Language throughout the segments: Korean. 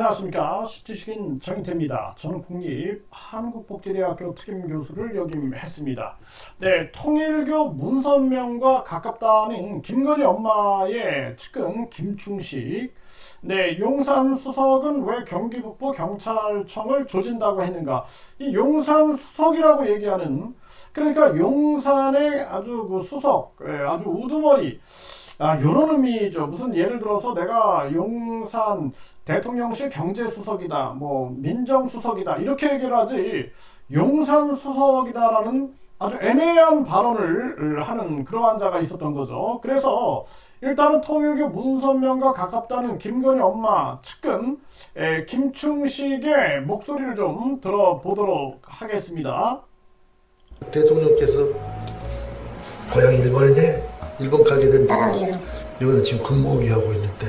안녕하십니까. 지식인 정인태입니다. 저는 국립한국복지대학교 특임교수를 역임했습니다. 네, 통일교 문선명과 가깝다는 김건희 엄마의 측근 김충식. 네, 용산 수석은 왜 경기 북부 경찰청을 조진다고 했는가? 이 용산 수석이라고 얘기하는, 그러니까 용산의 아주 그 수석, 아주 우두머리, 요런 의미죠. 무슨 예를 들어서 내가 용산 대통령실 경제수석이다, 뭐 민정수석이다 이렇게 얘기를 하지, 용산수석이다라는 아주 애매한 발언을 하는 그러한 자가 있었던 거죠. 그래서 일단은 통일교 문선명과 가깝다는 김건희 엄마 측근 김충식의 목소리를 좀 들어보도록 하겠습니다. 대통령께서 고향이 일본인데 일본 가게 된다. 이거는 지금 근무기 하고 있는데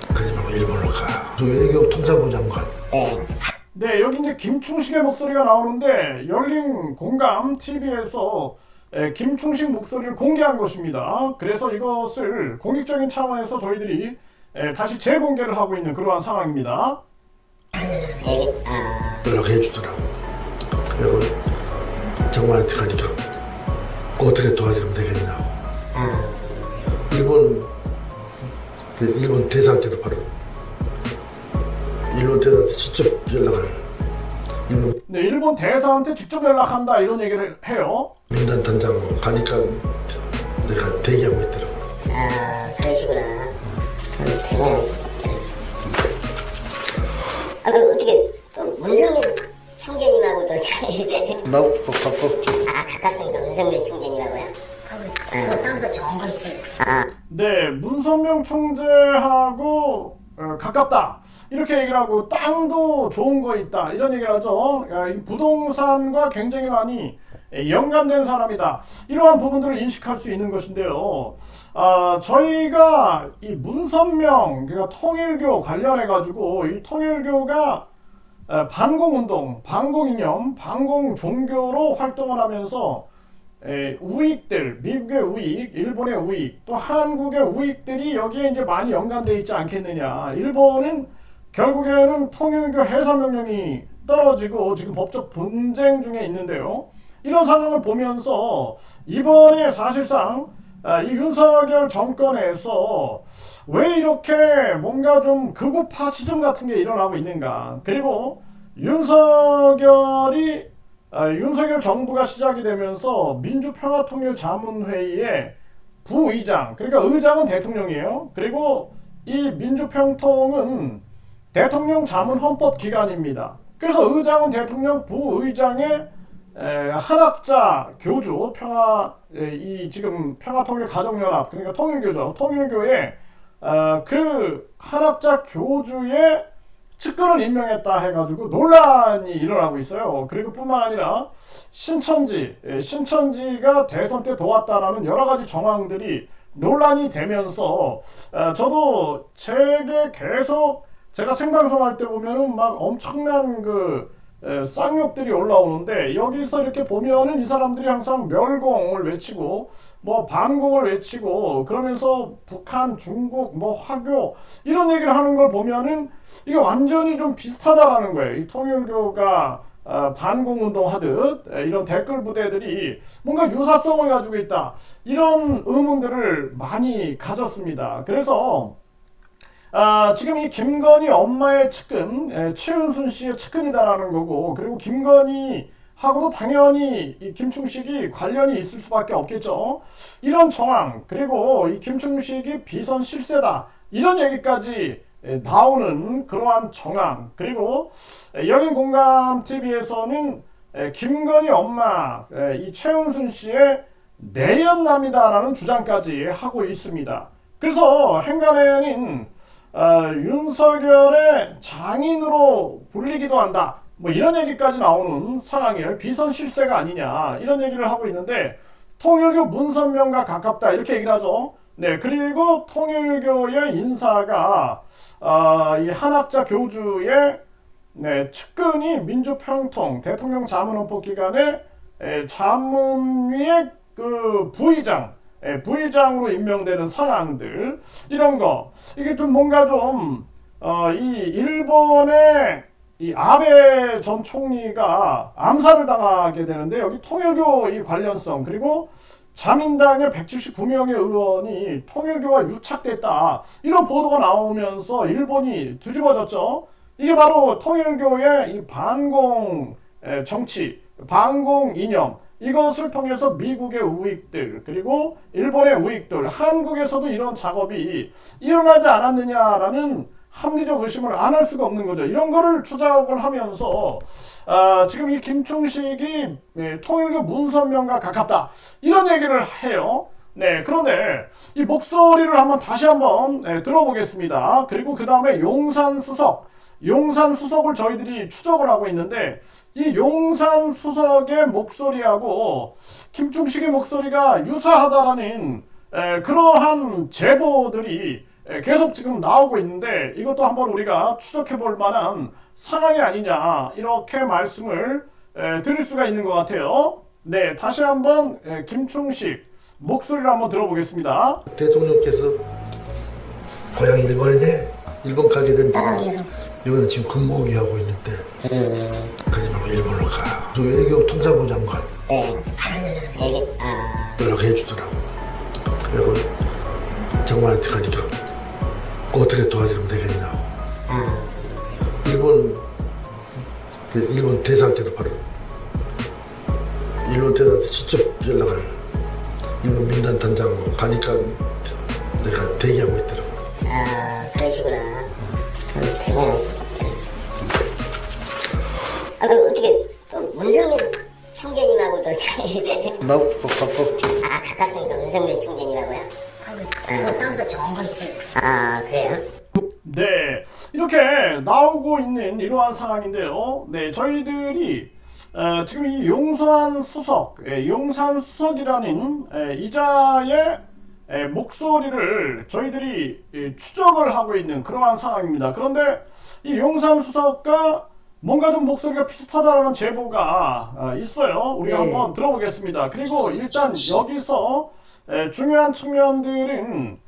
그러지 말고 일본을 가. 저 외교 통상부 장관. 네, 여기 이제 김충식의 목소리가 나오는데 열린 공감 TV에서 김충식 목소리를 공개한 것입니다. 그래서 이것을 공익적인 차원에서 저희들이 다시 재공개를 하고 있는 그러한 상황입니다. 연락해 주더라고. 그리고 장관한테 가니까 어떻게 도와주면 되겠냐. 일본 대사한테도 바로 일본 대사한테 직접 연락을. 네, 일본 대사한테 직접 연락한다 이런 얘기를 해요. 민단 단장으로 가니까 내가 대기하고 있더라고. 그러시구나. 대단하네. 그럼 어떻게 또 문성민 총재님하고도 잘 나 가깝죠. 가깝습니까? 문성민 총재님하고요? 땅도 좋은 거 있어요. 네, 문선명 총재하고 가깝다 이렇게 얘기를 하고 땅도 좋은 거 있다 이런 얘기를 하죠. 이 부동산과 굉장히 많이 연관된 사람이다, 이러한 부분들을 인식할 수 있는 것인데요. 저희가 이 문선명, 그러니까 통일교 관련해 가지고 이 통일교가 반공운동, 반공이념, 반공종교로 활동을 하면서 우익들, 미국의 우익, 일본의 우익, 또 한국의 우익들이 여기에 이제 많이 연관되어 있지 않겠느냐. 일본은 결국에는 통일교 해산명령이 떨어지고 지금 법적 분쟁 중에 있는데요. 이런 상황을 보면서 이번에 사실상 이 윤석열 정권에서 왜 이렇게 뭔가 좀 극우 파시즘 같은 게 일어나고 있는가. 그리고 윤석열 정부가 시작이 되면서 민주평화통일자문회의의 부의장, 그러니까 의장은 대통령이에요. 그리고 이 민주평통은 대통령 자문 헌법기관입니다. 그래서 의장은 대통령, 부의장의 한학자 교주, 지금 평화통일가정연합, 그러니까 통일교죠. 통일교의 그 한학자 교주의 측근을 임명했다 해가지고 논란이 일어나고 있어요. 그리고 뿐만 아니라 신천지가 대선 때 도왔다라는 여러 가지 정황들이 논란이 되면서 저도 책에 계속 제가 생방송할 때 보면은 막 엄청난 쌍욕들이 올라오는데, 여기서 이렇게 보면은 이 사람들이 항상 멸공을 외치고 뭐 반공을 외치고 그러면서 북한, 중국, 뭐 화교 이런 얘기를 하는 걸 보면은 이게 완전히 좀 비슷하다라는 거예요. 이 통일교가 반공운동 하듯 이런 댓글 부대들이 뭔가 유사성을 가지고 있다, 이런 의문들을 많이 가졌습니다. 그래서 지금 이 김건희 엄마의 측근, 최은순 씨의 측근이다라는 거고, 그리고 김건희하고도 당연히 이 김충식이 관련이 있을 수밖에 없겠죠. 이런 정황, 그리고 이 김충식이 비선 실세다, 이런 얘기까지 나오는 그러한 정황, 그리고 열린공감TV에서는 김건희 엄마, 이 최은순 씨의 내연남이다라는 주장까지 하고 있습니다. 그래서 행간에는 윤석열의 장인으로 불리기도 한다, 뭐 이런 얘기까지 나오는 상황이에요. 비선 실세가 아니냐 이런 얘기를 하고 있는데, 통일교 문선명과 가깝다 이렇게 얘기를 하죠. 네, 그리고 통일교의 인사가 이 한학자 교주의 측근이 민주평통 대통령 자문헌법기관의 자문위의 부의장으로 임명되는 상황들, 이런 거, 이게 좀 뭔가 좀 이 일본의 이 아베 전 총리가 암살을 당하게 되는데 여기 통일교 이 관련성 그리고 자민당의 179명의 의원이 통일교와 유착됐다 이런 보도가 나오면서 일본이 뒤집어졌죠. 이게 바로 통일교의 이 반공 정치, 반공 이념 이것을 통해서 미국의 우익들 그리고 일본의 우익들 한국에서도 이런 작업이 일어나지 않았느냐라는 합리적 의심을 안 할 수가 없는 거죠. 이런 거를 추적을 하면서 지금 이 김충식이 통일교 문선명과 가깝다 이런 얘기를 해요. 네, 그런데 이 목소리를 다시 한번 들어보겠습니다. 그리고 그 다음에 용산수석을 저희들이 추적을 하고 있는데 이 용산수석의 목소리하고 김충식의 목소리가 유사하다라는 그러한 제보들이 계속 지금 나오고 있는데 이것도 한번 우리가 추적해 볼 만한 상황이 아니냐 이렇게 말씀을 드릴 수가 있는 것 같아요. 네, 다시 한번 김충식 목소리를 한번 들어보겠습니다. 대통령께서 고향 일본이네. 일본 가게 된 이거는 지금 근무기 하고 있는데 그러지 말고 일본으로 가. 저 외교 통상부 장관 연락해 주더라고. 그리고 장관한테 가니까 어떻게 도와주면 되겠냐. 일본 대사한테도 바로 일본 대사한테 직접 연락을 일본 민단 단장으로 가니까 내가 대기하고 있더라고. 그러시구나. 그럼 어떻게 또 문성민 총재님하고도 잘 나부터 가깝죠. 가깝습니까? 문성민 총재님하고요? 그것도 좋은 거 있어요. 그래요? 네, 이렇게 나오고 있는 이러한 상황인데요. 네, 저희들이 지금 이 용산 수석이라는 이자의 목소리를 저희들이 추적을 하고 있는 그러한 상황입니다. 그런데 이 용산 수석과 뭔가 좀 목소리가 비슷하다라는 제보가 있어요. 우리가 한번 들어보겠습니다. 그리고 일단 여기서 중요한 측면들은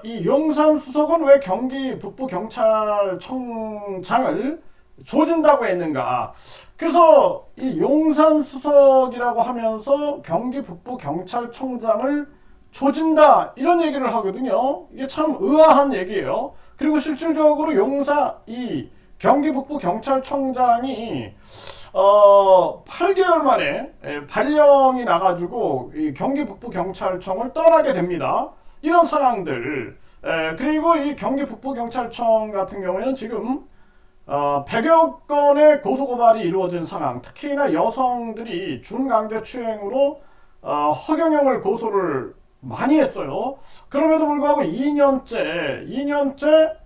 이 용산 수석은 왜 경기 북부경찰청장을 조진다고 했는가. 그래서 이 용산 수석이라고 하면서 경기 북부경찰청장을 조진다 이런 얘기를 하거든요. 이게 참 의아한 얘기예요. 그리고 실질적으로 이 경기 북부경찰청장이 8개월 만에 발령이 나가지고 이 경기 북부경찰청을 떠나게 됩니다. 이런 상황들. 그리고 이 경기 북부경찰청 같은 경우에는 지금 100여 건의 고소고발이 이루어진 상황. 특히나 여성들이 준강제추행으로 허경영을 고소를 많이 했어요. 그럼에도 불구하고 2년째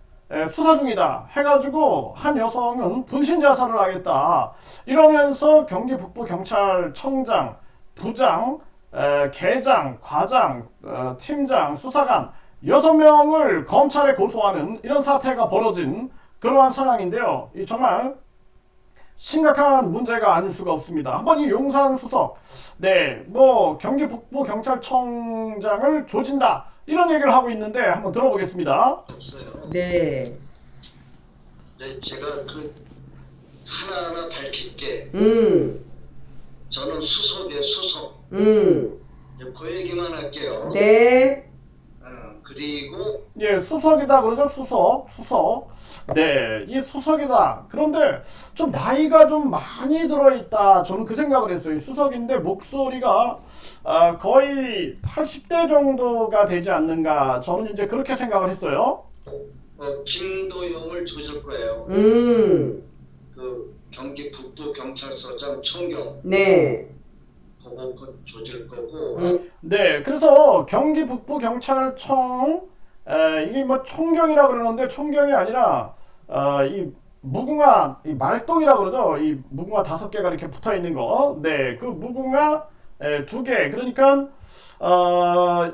수사 중이다 해가지고 한 여성은 분신 자살을 하겠다 이러면서 경기 북부경찰청장, 부장, 계장, 과장, 팀장, 수사관 6명을 검찰에 고소하는 이런 사태가 벌어진 그러한 상황인데요. 이 정말 심각한 문제가 아닐 수가 없습니다. 한번 이 용산 수석, 경기 북부경찰청장을 조진다 이런 얘기를 하고 있는데 한번 들어보겠습니다. 네. 제가 하나하나 밝힐게. 저는 수석이에요, 수석. 그 얘기만 할게요. 네. 그리고 수석이다 그러죠. 수석. 네, 이 수석이다. 그런데 좀 나이가 좀 많이 들어있다. 저는 그 생각을 했어요. 이 수석인데 목소리가 거의 80대 정도가 되지 않는가. 저는 이제 그렇게 생각을 했어요. 김도영을 조질 거예요. 그 경기 북부경찰서장 총경. 네. 그거 조질 거고. 네, 그래서 경기 북부경찰청 이게 뭐 총경이라 그러는데 총경이 아니라 이 무궁화 이 말똥이라 그러죠. 이 무궁화 5개가 이렇게 붙어 있는 거. 네, 그 무궁화 2개. 그러니까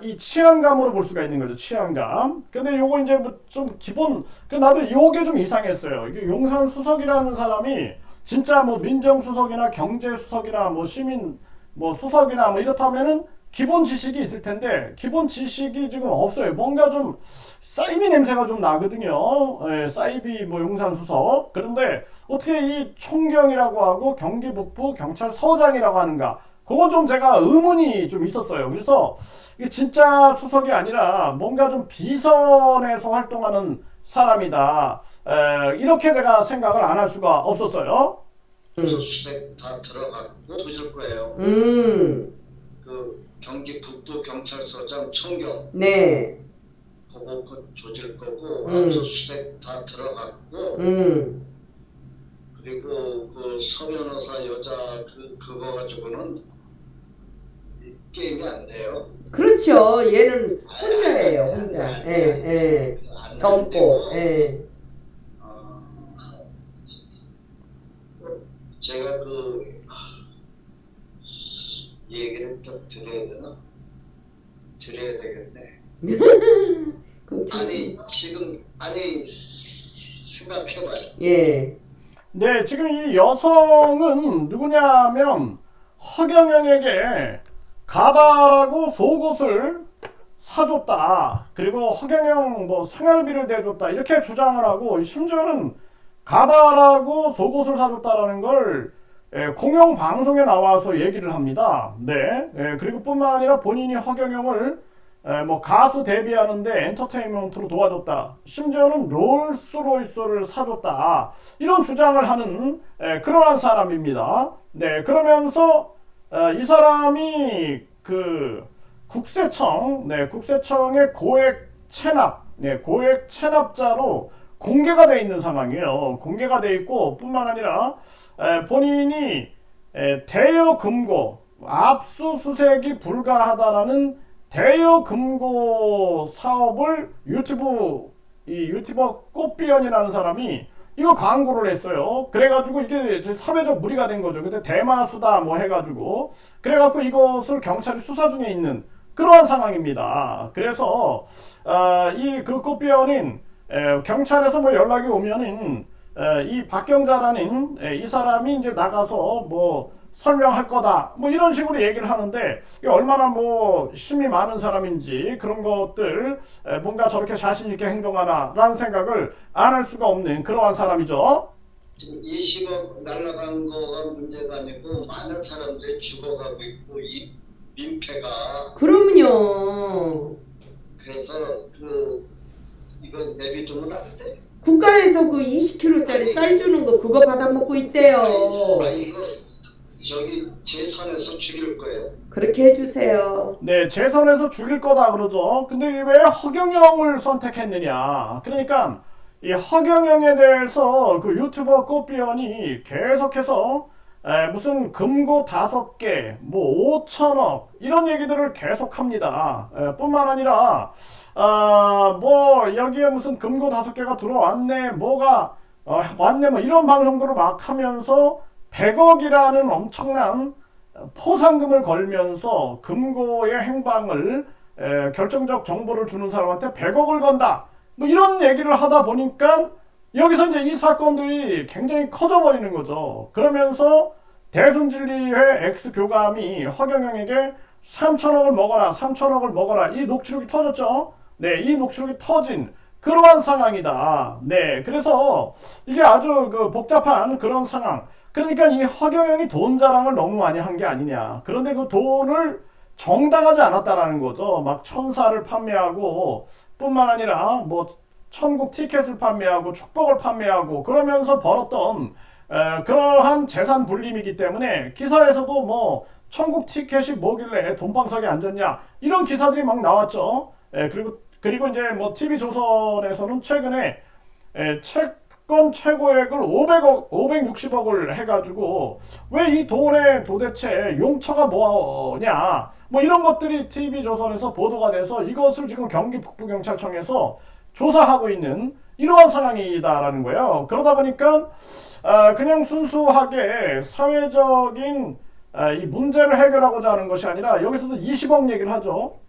이 치안감으로 볼 수가 있는 거죠. 치안감. 근데 요거 이제 뭐 좀 기본 나도 요게 좀 이상했어요. 이게 용산 수석이라는 사람이 진짜 뭐 민정수석이나 경제수석이나 뭐 시민 뭐 수석이나 뭐 이렇다면은 기본 지식이 있을 텐데 기본 지식이 지금 없어요. 뭔가 좀 사이비 냄새가 좀 나거든요. 예, 사이비 뭐 용산수석. 그런데 어떻게 이 총경이라고 하고 경기 북부 경찰서장이라고 하는가? 그건 좀 제가 의문이 좀 있었어요. 그래서 이게 진짜 수석이 아니라 뭔가 좀 비선에서 활동하는 사람이다. 이렇게 내가 생각을 안 할 수가 없었어요. 수색 다 들어갔고 조질 거예요. 그 경기 북부 경찰서장 총경 네. 그거 조질 거고 음. 압수수색 다 들어갔고 그리고 그 서변호사 여자 그거 가지고는 게임이 안 돼요. 그렇죠. 얘는 혼자예요, 혼자. 예, 예. 안 젊고, 되고, 예. 제가 얘기를 좀 드려야 되나? 드려야 되겠네. 아니 지금 생각해봐요. 예. 네, 지금 이 여성은 누구냐면 허경영에게 가발하고 속옷을 사줬다. 그리고 허경영 뭐 생활비를 대줬다. 이렇게 주장을 하고 심지어는 가발하고 속옷을 사줬다라는 걸 공영 방송에 나와서 얘기를 합니다. 네, 그리고 뿐만 아니라 본인이 허경영을 뭐 가수 데뷔하는데 엔터테인먼트로 도와줬다. 심지어는 롤스로이스를 사줬다. 이런 주장을 하는 그러한 사람입니다. 네, 그러면서 이 사람이 그 국세청, 국세청의 고액 체납, 고액 체납자로 공개가 돼 있는 상황이에요. 공개가 돼 있고 뿐만 아니라 본인이 대여 금고, 압수수색이 불가하다라는 대여 금고 사업을 유튜버 꽃비연이라는 사람이 이거 광고를 했어요. 그래가지고 이게 사회적 무리가 된 거죠. 근데 대마수다 뭐 해가지고 그래갖고 이것을 경찰이 수사 중에 있는 그러한 상황입니다. 그래서 이 그 꽃비연인 경찰에서 뭐 연락이 오면은 이 박경자라는 이 사람이 이제 나가서 뭐 설명할 거다 뭐 이런 식으로 얘기를 하는데 이게 얼마나 뭐 힘이 많은 사람인지 그런 것들 뭔가 저렇게 자신 있게 행동하나 라는 생각을 안 할 수가 없는 그러한 사람이죠. 지금 20억 날라간 거가 문제가 아니고 많은 사람들이 죽어가고 있고 이 민폐가 그럼요. 그래서 이거 내비두면 안 돼. 국가에서 그 20kg짜리 쌀 주는 거 그거 받아먹고 있대요. 이거 저기 제 선에서 죽일 거예요. 그렇게 해주세요. 네, 재선에서 죽일 거다 그러죠. 근데 왜 허경영을 선택했느냐. 그러니까 이 허경영에 대해서 그 유튜버 꽃비연이 계속해서 무슨 금고 5개, 뭐 5천억 이런 얘기들을 계속합니다. 뿐만 아니라 뭐 여기에 무슨 금고 5개가 들어왔네, 뭐가 왔네, 뭐 이런 방송들을 막 하면서 100억이라는 엄청난 포상금을 걸면서 금고의 행방을 결정적 정보를 주는 사람한테 100억을 건다. 뭐 이런 얘기를 하다 보니까 여기서 이제 이 사건들이 굉장히 커져버리는 거죠. 그러면서 대순진리회 엑스교감이 허경영에게 3천억을 먹어라, 3천억을 먹어라. 이 녹취록이 터졌죠. 네, 이 녹취록이 터진 그러한 상황이다. 네, 그래서 이게 아주 그 복잡한 그런 상황. 그러니까 이 허경영이 돈 자랑을 너무 많이 한 게 아니냐. 그런데 그 돈을 정당하지 않았다라는 거죠. 막 천사를 판매하고 뿐만 아니라 뭐 천국 티켓을 판매하고 축복을 판매하고 그러면서 벌었던 그러한 재산 불림이기 때문에 기사에서도 뭐 천국 티켓이 뭐길래 돈방석에 앉았냐 이런 기사들이 막 나왔죠. 그리고 이제 뭐 TV조선에서는 최근에 채권 최고액을 500억, 560억을 해가지고 왜 이 돈에 도대체 용처가 뭐냐 뭐 이런 것들이 TV조선에서 보도가 돼서 이것을 지금 경기 북부경찰청에서 조사하고 있는 이러한 상황이다라는 거예요. 그러다 보니까 그냥 순수하게 사회적인 이 문제를 해결하고자 하는 것이 아니라 여기서도 20억 얘기를 하죠.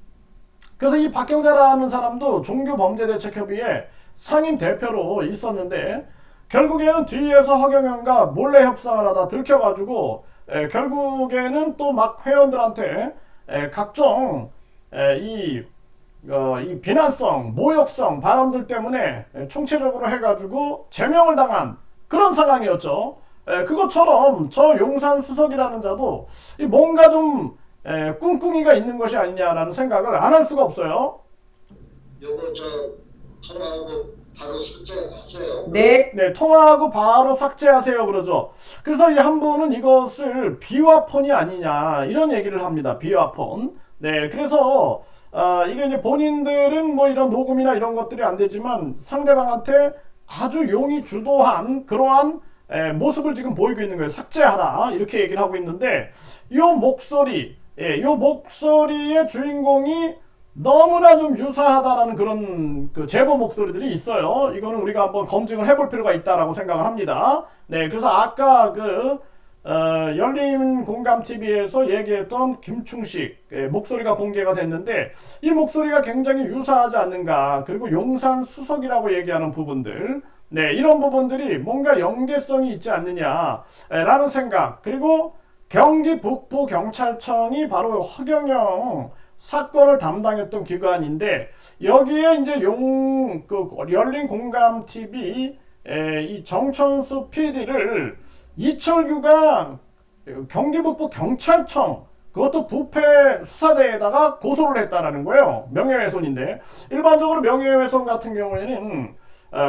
그래서 이 박경자라는 사람도 종교범죄대책협의회 상임 대표로 있었는데 결국에는 뒤에서 허경영과 몰래 협상을 하다 들켜가지고 결국에는 또 막 회원들한테 각종 이 비난성, 모욕성 발언들 때문에 총체적으로 해가지고 제명을 당한 그런 상황이었죠. 그것처럼 저 용산 수석이라는 자도 뭔가 좀 꿍꿍이가 있는 것이 아니냐라는 생각을 안 할 수가 없어요. 요거 통화하고 바로 삭제하세요. 네. 네, 통화하고 바로 삭제하세요 그러죠. 그래서 이 한 분은 이것을 비화폰이 아니냐 이런 얘기를 합니다. 비화폰. 네, 그래서 이게 이제 본인들은 뭐 이런 녹음이나 이런 것들이 안 되지만 상대방한테 아주 용이 주도한 그러한 모습을 지금 보이고 있는 거예요. 삭제하라 이렇게 얘기를 하고 있는데 요 목소리, 요 목소리의 주인공이 너무나 좀 유사하다라는 그런 그 제보 목소리들이 있어요. 이거는 우리가 한번 검증을 해볼 필요가 있다라고 생각을 합니다. 네, 그래서 아까 열린공감TV에서 얘기했던 김충식 목소리가 공개가 됐는데 이 목소리가 굉장히 유사하지 않는가. 그리고 용산 수석이라고 얘기하는 부분들, 네, 이런 부분들이 뭔가 연계성이 있지 않느냐라는 생각. 그리고 경기 북부 경찰청이 바로 허경영 사건을 담당했던 기관인데 여기에 이제 열린공감TV 이 정천수 PD를 이철규가 경기북부 경찰청 그것도 부패 수사대에다가 고소를 했다라는 거예요. 명예훼손인데 일반적으로 명예훼손 같은 경우에는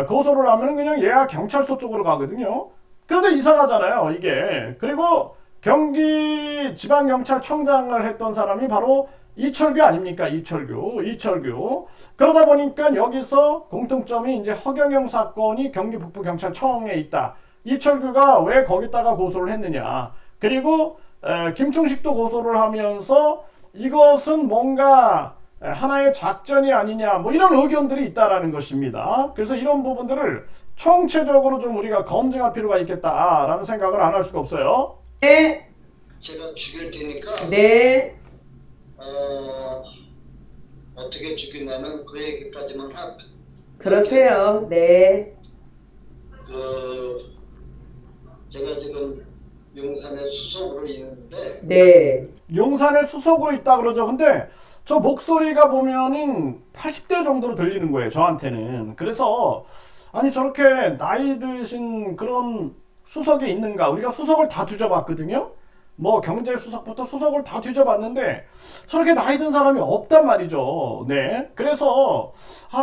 고소를 하면 그냥 예하 경찰서 쪽으로 가거든요. 그런데 이상하잖아요 이게. 그리고 경기 지방경찰청장을 했던 사람이 바로 이철규 아닙니까? 이철규. 그러다 보니까 여기서 공통점이 이제 허경영 사건이 경기 북부 경찰청에 있다. 이철규가 왜 거기다가 고소를 했느냐. 그리고 김충식도 고소를 하면서 이것은 뭔가 하나의 작전이 아니냐 뭐 이런 의견들이 있다라는 것입니다. 그래서 이런 부분들을 총체적으로 좀 우리가 검증할 필요가 있겠다라는 생각을 안 할 수가 없어요. 네. 제가 죽일 테니까 네. 어떻게 죽이냐면 그 얘기까지만 하고 그러세요. 네. 제가 지금 용산에 수석으로 있는데 네. 용산에 수석으로 있다 그러죠. 근데 저 목소리가 보면은 80대 정도로 들리는 거예요. 저한테는. 그래서 아니 저렇게 나이 드신 그런 수석이 있는가. 우리가 수석을 다 뒤져봤거든요. 뭐 경제수석부터 수석을 다 뒤져봤는데 저렇게 나이 든 사람이 없단 말이죠. 네. 그래서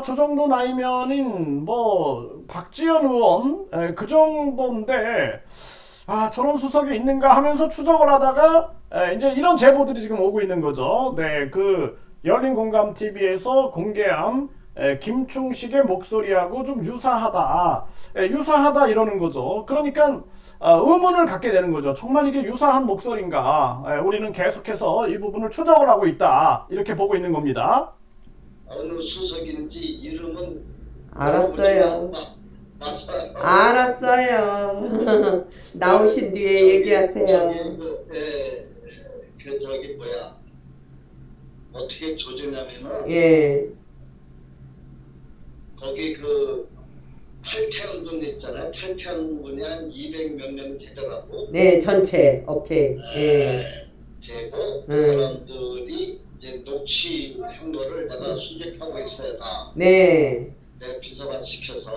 저 정도 나이면은 뭐 박지원 의원 그 정도인데 저런 수석이 있는가 하면서 추적을 하다가 이제 이런 제보들이 지금 오고 있는 거죠. 네. 그 열린공감TV에서 공개한 김충식의 목소리하고 좀 유사하다 이러는 거죠. 그러니까 의문을 갖게 되는 거죠. 정말 이게 유사한 목소리인가. 우리는 계속해서 이 부분을 추적을 하고 있다 이렇게 보고 있는 겁니다. 어느 수석인지 이름은 알았어요. 맞아요. 알았어요. 나오신 뒤에 얘기하세요. 어떻게 조지냐면은 예. 거기 탈퇴한 있잖아요. 탈퇴한 분이 한 200몇 명 되더라고. 네, 전체. 오케이. 예. 되고 그 사람들이 이제 녹취한 거를 내가 수집하고 있어요. 다. 네. 내 비서관 시켜서.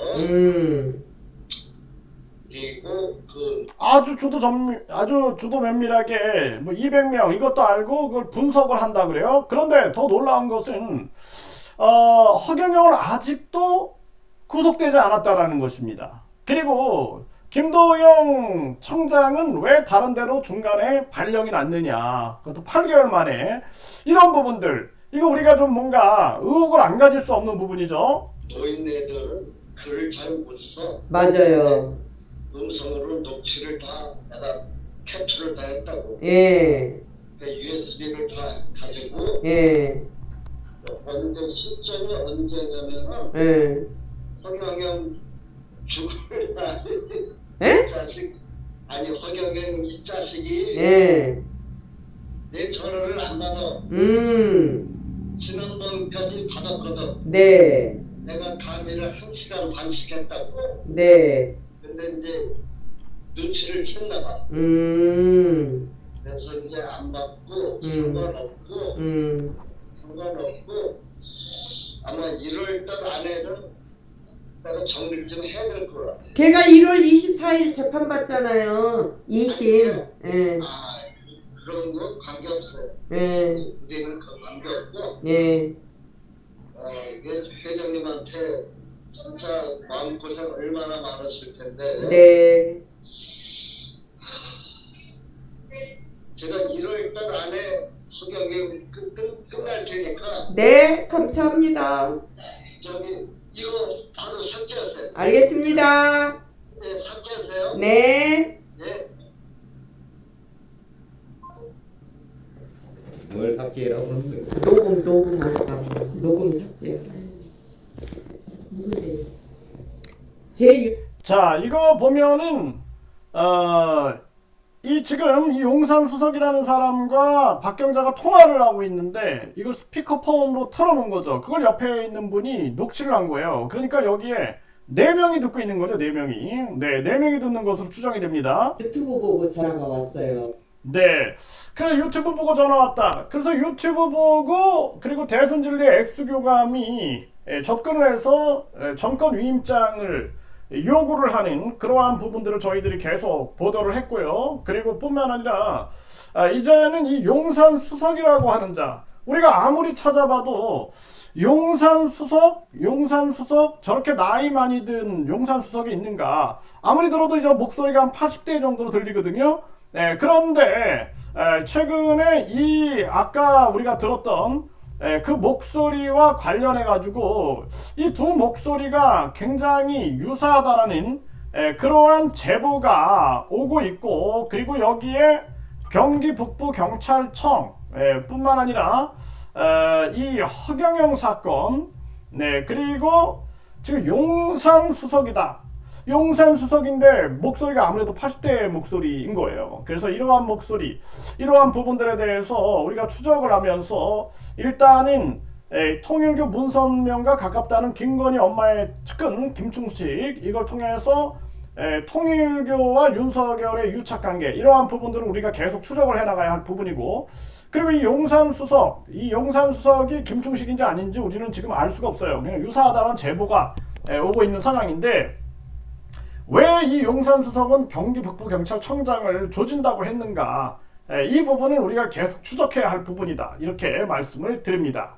그리고 아주 주도 면밀하게 뭐 200명 이것도 알고 그걸 분석을 한다 그래요. 그런데 더 놀라운 것은 허경영은 아직도 구속되지 않았다라는 것입니다. 그리고 김도영 청장은 왜 다른 데로 중간에 발령이 났느냐. 그것도 8개월 만에. 이런 부분들 이거 우리가 좀 뭔가 의혹을 안 가질 수 없는 부분이죠. 노인네들은 글을 잘 못 써. 맞아요. 음성으로 녹취를 다 내가 캡처를 다 했다고. 예. USB를 다 가지고 예. 언제 시점이 언제냐면은 예. 허경영 죽을 날 예? 이 자식 허경영 이 자식이 예. 내 전화를 안 받아. 지난번까지 받았거든. 네. 내가 강의를 1시간 반씩 했다고. 네. 근데 이제 눈치를 챘나 봐. 그래서 이제 안 받고 음. 상관없고 아마 1월 달 안에는 내가 정리를 좀 해야 될 것 같아. 걔가 1월 24일 재판 받잖아요. 2심. 예. 아, 그런 거 관계없어요. 예. 우리는 그 관계없고 예. 이게 회장님한테 진짜 마음고생 얼마나 많았을 텐데 네. 제가 1월 달 안에 소경이 끝날 테니까 네, 감사합니다. 저기 이거 바로 삭제하세요. 알겠습니다. 네, 삭제하세요. 네. 예. 뭘 삭제라고 그러는 거예요? 녹음한다고. 녹음 삭제. 제 자, 이거 보면은 이 지금 이 용산 수석이라는 사람과 박경자가 통화를 하고 있는데 이걸 스피커폰으로 틀어놓은 거죠. 그걸 옆에 있는 분이 녹취를 한 거예요. 그러니까 여기에 4명이 듣고 있는 거죠. 4명이. 네, 4명이 듣는 것으로 추정이 됩니다. 유튜브 보고 전화가 왔어요. 네. 그래서 유튜브 보고 전화 왔다. 그래서 유튜브 보고 그리고 대선진리의 엑스교감이 접근을 해서 정권 위임장을 요구를 하는 그러한 부분들을 저희들이 계속 보도를 했고요. 그리고 뿐만 아니라 이제는 이 용산 수석이라고 하는 자, 우리가 아무리 찾아봐도 용산 수석 저렇게 나이 많이 든 용산 수석이 있는가? 아무리 들어도 이제 목소리가 한 80대 정도로 들리거든요. 네, 그런데 최근에 이 아까 우리가 들었던 그 목소리와 관련해 가지고 이 두 목소리가 굉장히 유사하다라는 그러한 제보가 오고 있고, 그리고 여기에 경기 북부 경찰청 뿐만 아니라 이 허경영 사건, 네, 그리고 지금 용산 수석이다. 용산 수석인데 목소리가 아무래도 80대 목소리인 거예요. 그래서 이러한 목소리, 이러한 부분들에 대해서 우리가 추적을 하면서 일단은 통일교 문선명과 가깝다는 김건희 엄마의 측근 김충식, 이걸 통해서 통일교와 윤석열의 유착관계, 이러한 부분들을 우리가 계속 추적을 해나가야 할 부분이고, 그리고 이 용산 수석이 김충식인지 아닌지 우리는 지금 알 수가 없어요. 그냥 유사하다는 제보가 오고 있는 상황인데, 왜 이 용산 수석은 경기 북부경찰청장을 조진다고 했는가, 이 부분은 우리가 계속 추적해야 할 부분이다, 이렇게 말씀을 드립니다.